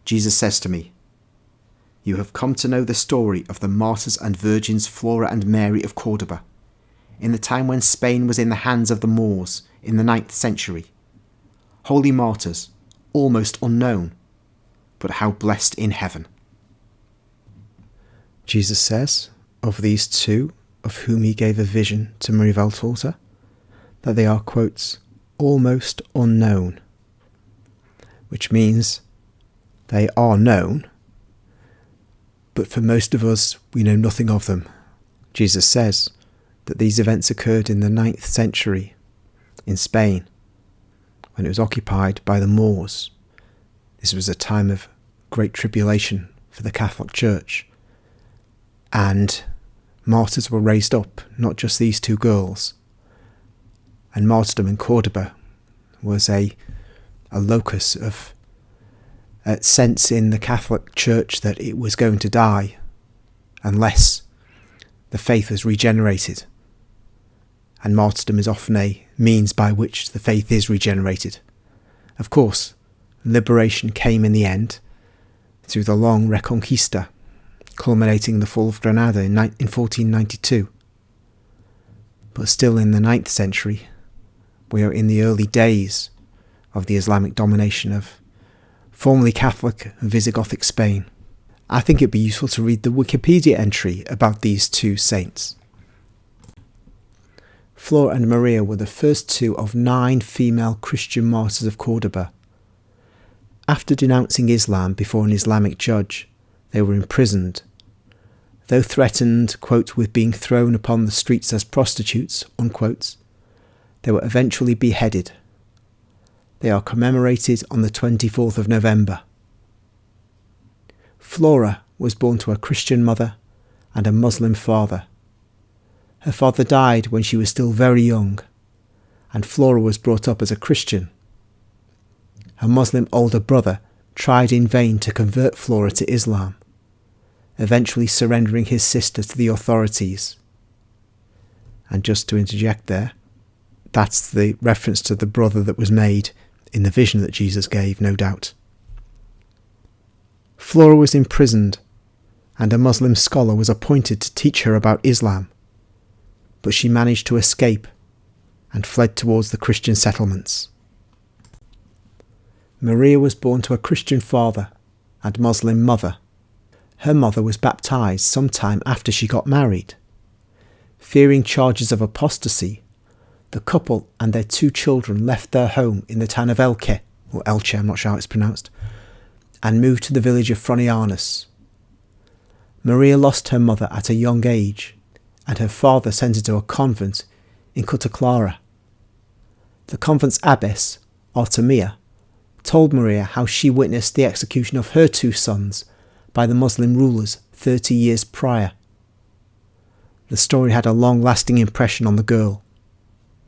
Jesus says to me, "You have come to know the story of the martyrs and virgins Flora and Mary of Cordoba, in the time when Spain was in the hands of the Moors in the 9th century. Holy martyrs, almost unknown, but how blessed in heaven." Jesus says of these two, of whom he gave a vision to Marie Valtorta, that they are, quotes, almost unknown, which means they are known, but for most of us, we know nothing of them. Jesus says that these events occurred in the 9th century in Spain, when it was occupied by the Moors. This was a time of great tribulation for the Catholic Church, and martyrs were raised up, not just these two girls. And martyrdom in Cordoba was a locus of sense in the Catholic Church that it was going to die unless the faith was regenerated. And martyrdom is often a means by which the faith is regenerated. Of course, liberation came in the end through the long Reconquista, culminating in the fall of Granada in 1492. But still in the 9th century, we are in the early days of the Islamic domination of formerly Catholic Visigothic Spain. I think it'd be useful to read the Wikipedia entry about these two saints. Flora and Maria were the first two of 9 female Christian martyrs of Cordoba. After denouncing Islam before an Islamic judge, they were imprisoned. Though threatened, quote, with being thrown upon the streets as prostitutes, unquote, they were eventually beheaded. They are commemorated on the 24th of November. Flora was born to a Christian mother and a Muslim father. Her father died when she was still very young, and Flora was brought up as a Christian. Her Muslim older brother tried in vain to convert Flora to Islam, eventually surrendering his sister to the authorities. And just to interject there, that's the reference to the brother that was made in the vision that Jesus gave, no doubt. Flora was imprisoned, and a Muslim scholar was appointed to teach her about Islam, but she managed to escape and fled towards the Christian settlements. Maria was born to a Christian father and Muslim mother. Her mother was baptized sometime after she got married. Fearing charges of apostasy, the couple and their 2 children left their home in the town of Elche, or Elche, I'm not sure how it's pronounced, and moved to the village of Fronianus. Maria lost her mother at a young age, and her father sent her to a convent in Cutaclara. The convent's abbess, Artemia, told Maria how she witnessed the execution of her 2 sons by the Muslim rulers 30 years prior. The story had a long-lasting impression on the girl,